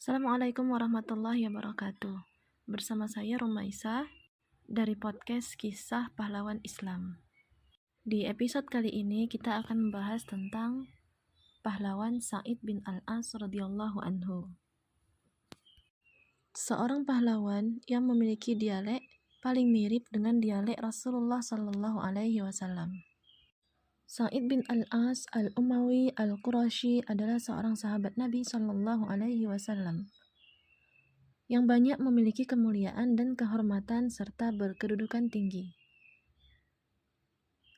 Assalamualaikum warahmatullahi wabarakatuh. Bersama saya Rumaisa dari podcast Kisah Pahlawan Islam. Di episode kali ini kita akan membahas tentang pahlawan Sa'id bin Al-As radhiyallahu anhu. Seorang pahlawan yang memiliki dialek paling mirip dengan dialek Rasulullah sallallahu alaihi wasallam. Sa'id bin Al-As Al-Umawi Al-Qurashi adalah seorang sahabat Nabi sallallahu alaihi wasallam yang banyak memiliki kemuliaan dan kehormatan serta berkedudukan tinggi.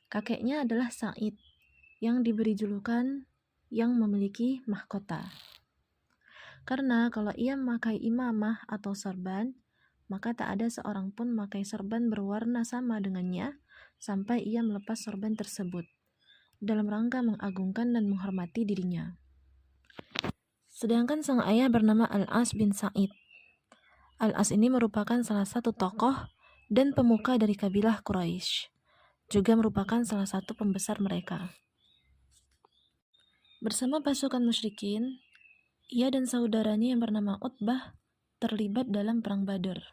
Kakeknya adalah Sa'id, yang diberi julukan yang memiliki mahkota. Karena kalau ia memakai imamah atau sorban, maka tak ada seorang pun memakai sorban berwarna sama dengannya sampai ia melepas sorban tersebut, dalam rangka mengagungkan dan menghormati dirinya. Sedangkan sang ayah bernama Al-As bin Sa'id. Al-As ini merupakan salah satu tokoh dan pemuka dari kabilah Quraisy, juga merupakan salah satu pembesar mereka. Bersama pasukan musyrikin, ia dan saudaranya yang bernama Utbah terlibat dalam perang Badar.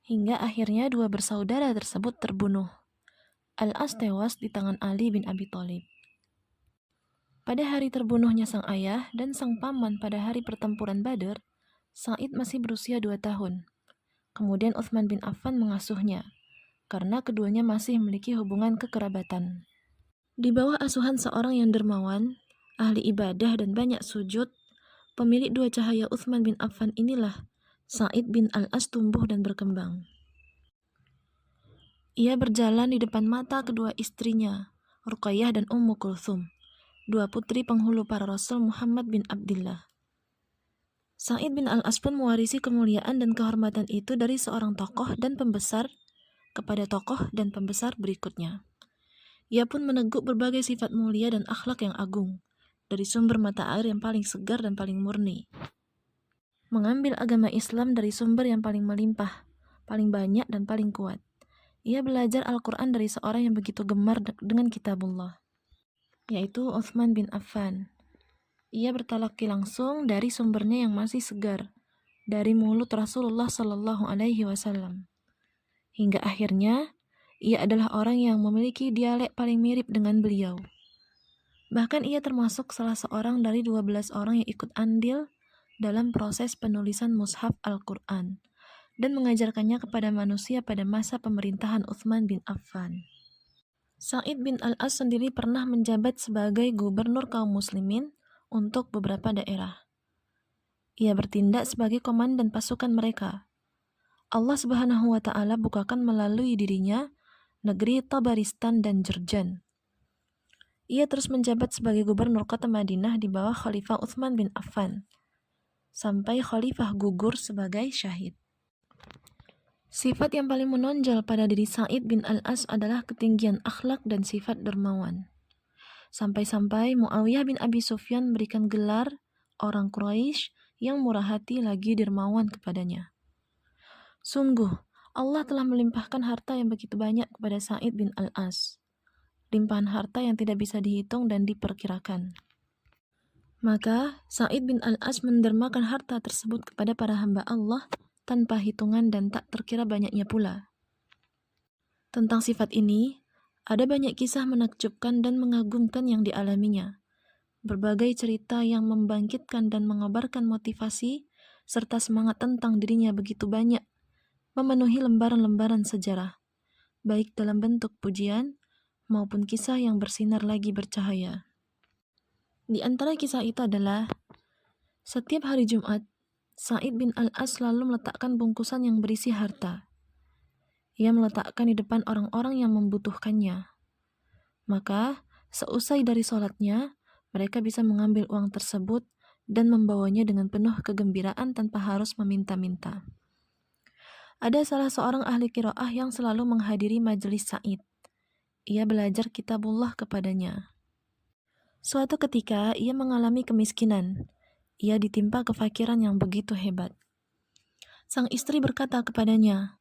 Hingga akhirnya dua bersaudara tersebut terbunuh. Al-As tewas di tangan Ali bin Abi Thalib. Pada hari terbunuhnya sang ayah dan sang paman pada hari pertempuran Badar, Sa'id masih berusia 2 tahun. Kemudian Utsman bin Affan mengasuhnya, karena keduanya masih memiliki hubungan kekerabatan. Di bawah asuhan seorang yang dermawan, ahli ibadah dan banyak sujud, pemilik dua cahaya Utsman bin Affan inilah Sa'id bin Al-As tumbuh dan berkembang. Ia berjalan di depan mata kedua istrinya, Ruqayyah dan Ummu Kulthum, dua putri penghulu para Rasul Muhammad bin Abdullah. Sa'id bin Al-As pun mewarisi kemuliaan dan kehormatan itu dari seorang tokoh dan pembesar kepada tokoh dan pembesar berikutnya. Ia pun meneguk berbagai sifat mulia dan akhlak yang agung dari sumber mata air yang paling segar dan paling murni. Mengambil agama Islam dari sumber yang paling melimpah, paling banyak dan paling kuat. Ia belajar Al-Quran dari seorang yang begitu gemar dengan kitabullah, yaitu Utsman bin Affan. Ia bertalaki langsung dari sumbernya yang masih segar, dari mulut Rasulullah sallallahu alaihi wasallam. Hingga akhirnya, ia adalah orang yang memiliki dialek paling mirip dengan beliau. Bahkan ia termasuk salah seorang dari 12 orang yang ikut andil dalam proses penulisan mushaf Al-Quran dan mengajarkannya kepada manusia pada masa pemerintahan Utsman bin Affan. Sa'id bin Al-As sendiri pernah menjabat sebagai gubernur kaum muslimin untuk beberapa daerah. Ia bertindak sebagai komandan pasukan mereka. Allah Subhanahu wa Ta'ala bukakan melalui dirinya negeri Tabaristan dan Jurjan. Ia terus menjabat sebagai gubernur kota Madinah di bawah Khalifah Utsman bin Affan, sampai Khalifah gugur sebagai syahid. Sifat yang paling menonjol pada diri Sa'id bin Al-As adalah ketinggian akhlak dan sifat dermawan. Sampai-sampai Muawiyah bin Abi Sufyan memberikan gelar orang Quraisy yang murah hati lagi dermawan kepadanya. Sungguh, Allah telah melimpahkan harta yang begitu banyak kepada Sa'id bin Al-As. Limpahan harta yang tidak bisa dihitung dan diperkirakan. Maka, Sa'id bin Al-As mendermakan harta tersebut kepada para hamba Allah tanpa hitungan dan tak terkira banyaknya pula. Tentang sifat ini, ada banyak kisah menakjubkan dan mengagumkan yang dialaminya. Berbagai cerita yang membangkitkan dan mengobarkan motivasi serta semangat tentang dirinya begitu banyak, memenuhi lembaran-lembaran sejarah, baik dalam bentuk pujian maupun kisah yang bersinar lagi bercahaya. Di antara kisah itu adalah, setiap hari Jumat, Sa'id bin Al-As selalu meletakkan bungkusan yang berisi harta. Ia meletakkan di depan orang-orang yang membutuhkannya. Maka, seusai dari sholatnya, mereka bisa mengambil uang tersebut dan membawanya dengan penuh kegembiraan tanpa harus meminta-minta. Ada salah seorang ahli qiraah yang selalu menghadiri majelis Sa'id. Ia belajar kitabullah kepadanya. Suatu ketika, ia mengalami kemiskinan. Ia ditimpa kefakiran yang begitu hebat. Sang istri berkata kepadanya,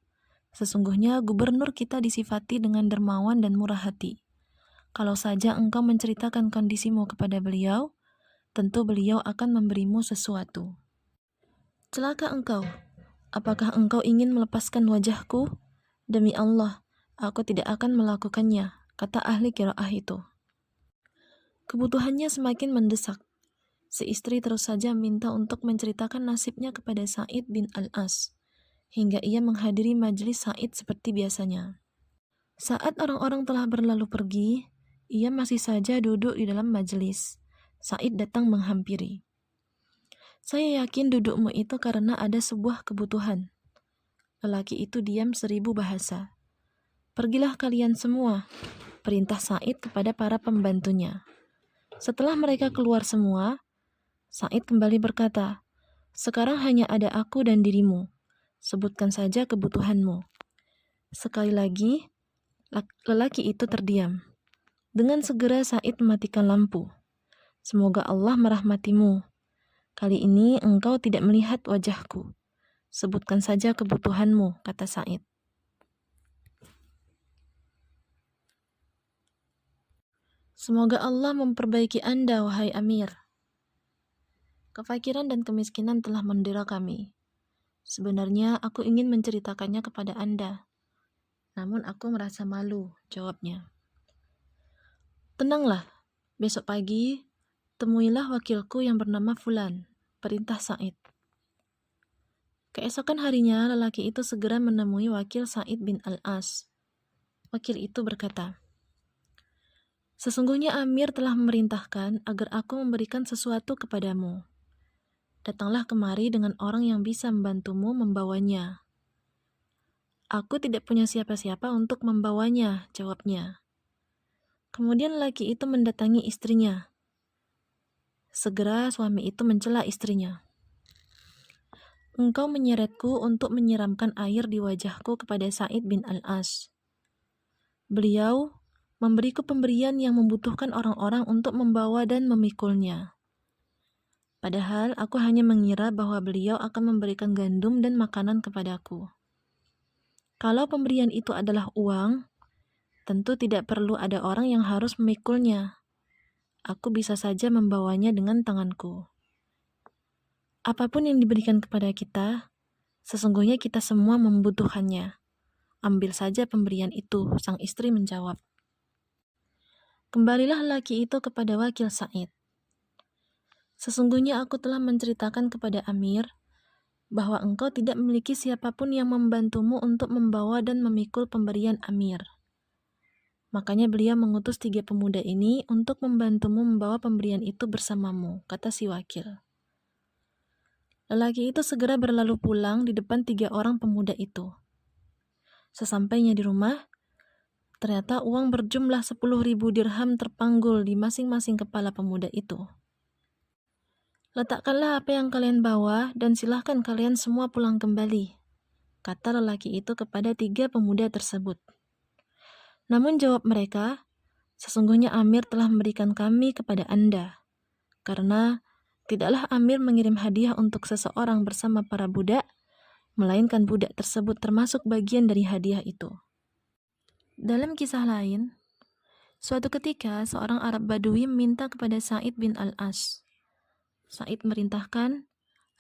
"Sesungguhnya gubernur kita disifati dengan dermawan dan murah hati. Kalau saja engkau menceritakan kondisimu kepada beliau, tentu beliau akan memberimu sesuatu." Celaka engkau, apakah engkau ingin melepaskan wajahku? Demi Allah, aku tidak akan melakukannya, kata ahli qiraah itu. Kebutuhannya semakin mendesak. Si istri terus saja minta untuk menceritakan nasibnya kepada Sa'id bin Al-As, hingga ia menghadiri majelis Sa'id seperti biasanya. Saat orang-orang telah berlalu pergi, ia masih saja duduk di dalam majelis. Sa'id datang menghampiri. Saya yakin dudukmu itu karena ada sebuah kebutuhan. Lelaki itu diam 1000 bahasa. Pergilah kalian semua, perintah Sa'id kepada para pembantunya. Setelah mereka keluar semua, Sa'id kembali berkata, sekarang hanya ada aku dan dirimu. Sebutkan saja kebutuhanmu. Sekali lagi, lelaki itu terdiam. Dengan segera Sa'id mematikan lampu. Semoga Allah merahmatimu. Kali ini engkau tidak melihat wajahku. Sebutkan saja kebutuhanmu, kata Sa'id. Semoga Allah memperbaiki Anda, wahai Amir. Kefakiran dan kemiskinan telah mendera kami. Sebenarnya aku ingin menceritakannya kepada Anda. Namun aku merasa malu, jawabnya. Tenanglah, besok pagi temuilah wakilku yang bernama Fulan, perintah Sa'id. Keesokan harinya, lelaki itu segera menemui wakil Sa'id bin Al-As. Wakil itu berkata, sesungguhnya Amir telah memerintahkan agar aku memberikan sesuatu kepadamu. Datanglah kemari dengan orang yang bisa membantumu membawanya. Aku tidak punya siapa-siapa untuk membawanya, jawabnya. Kemudian lelaki itu mendatangi istrinya. Segera suami itu mencela istrinya. Engkau menyeretku untuk menyiramkan air di wajahku kepada Sa'id bin Al-As. Beliau memberiku pemberian yang membutuhkan orang-orang untuk membawa dan memikulnya. Padahal aku hanya mengira bahwa beliau akan memberikan gandum dan makanan kepadaku. Kalau pemberian itu adalah uang, tentu tidak perlu ada orang yang harus memikulnya. Aku bisa saja membawanya dengan tanganku. Apapun yang diberikan kepada kita, sesungguhnya kita semua membutuhkannya. Ambil saja pemberian itu, sang istri menjawab. Kembalilah laki itu kepada wakil Sa'id. Sesungguhnya aku telah menceritakan kepada Amir bahwa engkau tidak memiliki siapapun yang membantumu untuk membawa dan memikul pemberian Amir. Makanya beliau mengutus 3 pemuda ini untuk membantumu membawa pemberian itu bersamamu, kata si wakil. Lelaki itu segera berlalu pulang di depan 3 orang pemuda itu. Sesampainya di rumah, ternyata uang berjumlah 10.000 dirham terpanggul di masing-masing kepala pemuda itu. Letakkanlah apa yang kalian bawa dan silahkan kalian semua pulang kembali, kata lelaki itu kepada 3 pemuda tersebut. Namun jawab mereka, sesungguhnya Amir telah memberikan kami kepada Anda, karena tidaklah Amir mengirim hadiah untuk seseorang bersama para budak, melainkan budak tersebut termasuk bagian dari hadiah itu. Dalam kisah lain, suatu ketika seorang Arab Badui meminta kepada Sa'id bin Al-As. Sa'id merintahkan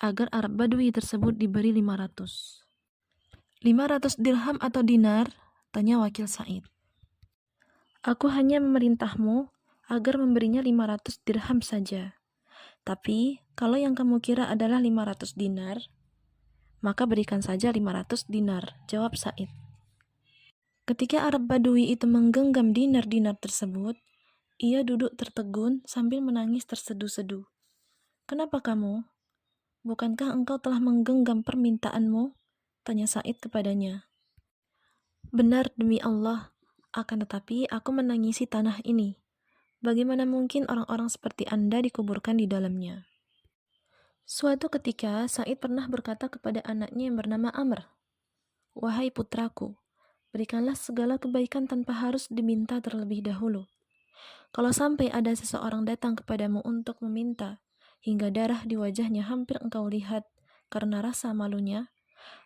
agar Arab Badui tersebut diberi 500 dirham atau dinar, tanya wakil Sa'id. Aku hanya memerintahmu agar memberinya 500 dirham saja. Tapi, kalau yang kamu kira adalah 500 dinar, maka berikan saja 500 dinar, jawab Sa'id. Ketika Arab Badui itu menggenggam dinar-dinar tersebut, ia duduk tertegun sambil menangis terseduh-seduh. Kenapa kamu? Bukankah engkau telah menggenggam permintaanmu? Tanya Sa'id kepadanya. Benar demi Allah, akan tetapi aku menangisi tanah ini. Bagaimana mungkin orang-orang seperti Anda dikuburkan di dalamnya? Suatu ketika, Sa'id pernah berkata kepada anaknya yang bernama Amr, wahai putraku, berikanlah segala kebaikan tanpa harus diminta terlebih dahulu. Kalau sampai ada seseorang datang kepadamu untuk meminta, hingga darah di wajahnya hampir engkau lihat karena rasa malunya,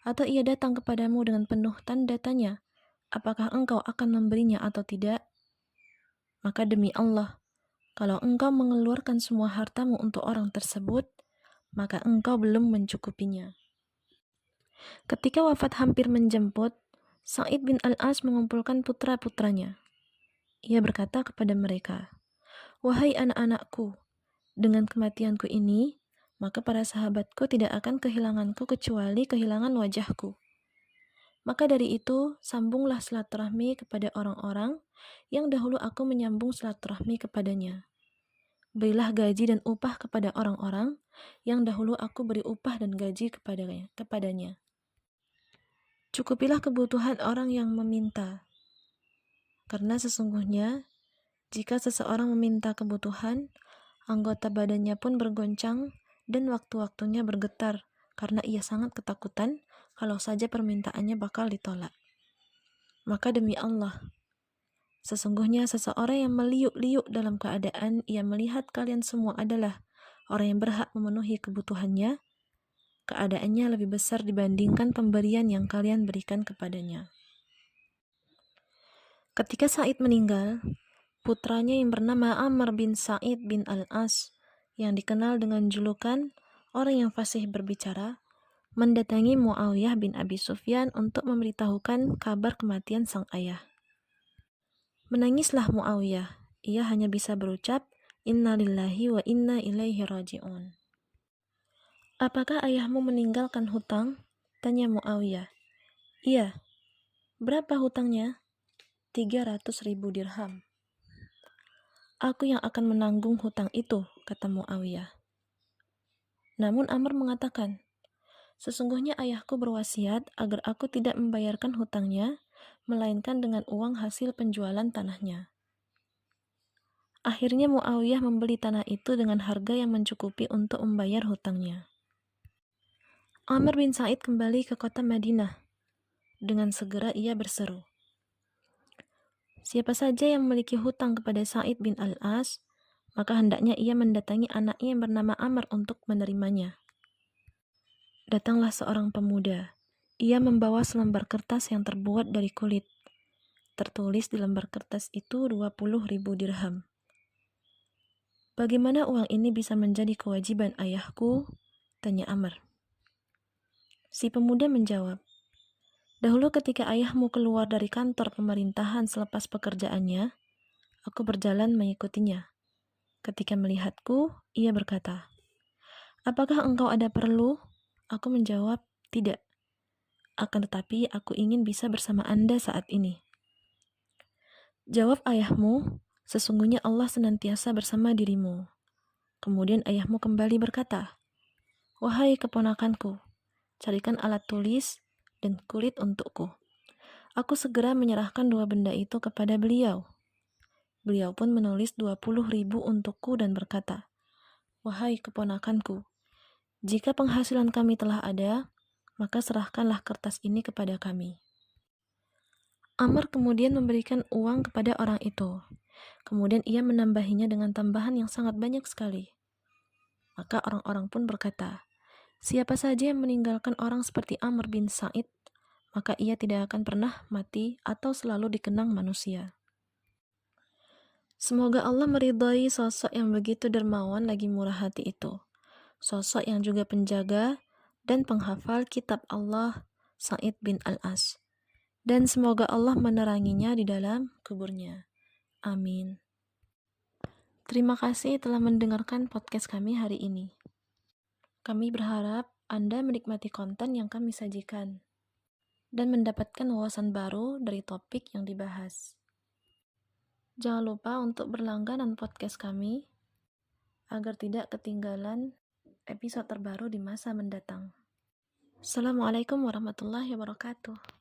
atau ia datang kepadamu dengan penuh tanda tanya, apakah engkau akan memberinya atau tidak? Maka demi Allah, kalau engkau mengeluarkan semua hartamu untuk orang tersebut, maka engkau belum mencukupinya. Ketika wafat hampir menjemput, Sa'id bin Al-As mengumpulkan putra-putranya. Ia berkata kepada mereka, "Wahai anak-anakku, dengan kematianku ini, maka para sahabatku tidak akan kehilanganku kecuali kehilangan wajahku. Maka dari itu, sambunglah silaturahmi kepada orang-orang yang dahulu aku menyambung silaturahmi kepadanya. Berilah gaji dan upah kepada orang-orang yang dahulu aku beri upah dan gaji kepadanya. Cukupilah kebutuhan orang yang meminta, karena sesungguhnya jika seseorang meminta kebutuhan, anggota badannya pun bergoncang dan waktu-waktunya bergetar karena ia sangat ketakutan kalau saja permintaannya bakal ditolak. Maka demi Allah, sesungguhnya seseorang yang meliuk-liuk dalam keadaan ia melihat kalian semua adalah orang yang berhak memenuhi kebutuhannya, keadaannya lebih besar dibandingkan pemberian yang kalian berikan kepadanya." Ketika Sa'id meninggal, putranya yang bernama Amr bin Sa'id bin Al-As, yang dikenal dengan julukan orang yang fasih berbicara, mendatangi Muawiyah bin Abi Sufyan untuk memberitahukan kabar kematian sang ayah. Menangislah Muawiyah. Ia hanya bisa berucap, "Inna lillahi wa inna ilaihi raji'un." "Apakah ayahmu meninggalkan hutang?" tanya Muawiyah. "Iya." "Berapa hutangnya?" 300.000 dirham. "Aku yang akan menanggung hutang itu," kata Muawiyah. Namun Amr mengatakan, "Sesungguhnya ayahku berwasiat agar aku tidak membayarkan hutangnya, melainkan dengan uang hasil penjualan tanahnya." Akhirnya Muawiyah membeli tanah itu dengan harga yang mencukupi untuk membayar hutangnya. Amr bin Sa'id kembali ke kota Madinah. Dengan segera ia berseru, "Siapa saja yang memiliki hutang kepada Sa'id bin Al-As, maka hendaknya ia mendatangi anaknya yang bernama Amr untuk menerimanya." Datanglah seorang pemuda. Ia membawa selembar kertas yang terbuat dari kulit. Tertulis di lembar kertas itu 20.000 dirham. "Bagaimana uang ini bisa menjadi kewajiban ayahku?" tanya Amr. Si pemuda menjawab, "Dahulu ketika ayahmu keluar dari kantor pemerintahan selepas pekerjaannya, aku berjalan mengikutinya. Ketika melihatku, ia berkata, 'Apakah engkau ada perlu?' Aku menjawab, 'Tidak. Akan tetapi aku ingin bisa bersama Anda saat ini.' Jawab ayahmu, 'Sesungguhnya Allah senantiasa bersama dirimu.' Kemudian ayahmu kembali berkata, 'Wahai keponakanku, carikan alat tulis dan kulit untukku.' Aku segera menyerahkan dua benda itu kepada beliau. Beliau pun menulis 20.000 untukku dan berkata, 'Wahai keponakanku, jika penghasilan kami telah ada, maka serahkanlah kertas ini kepada kami.' Amr kemudian memberikan uang kepada orang itu. Kemudian ia menambahinya dengan tambahan yang sangat banyak sekali. Maka orang-orang pun berkata, 'Siapa saja yang meninggalkan orang seperti Amr bin Sa'id, maka ia tidak akan pernah mati atau selalu dikenang manusia.' Semoga Allah meridhai sosok yang begitu dermawan lagi murah hati itu. Sosok yang juga penjaga dan penghafal kitab Allah, Sa'id bin Al-As. Dan semoga Allah meneranginya di dalam kuburnya. Amin. Terima kasih telah mendengarkan podcast kami hari ini. Kami berharap Anda menikmati konten yang kami sajikan dan mendapatkan wawasan baru dari topik yang dibahas. Jangan lupa untuk berlangganan podcast kami agar tidak ketinggalan episode terbaru di masa mendatang. Assalamualaikum warahmatullahi wabarakatuh.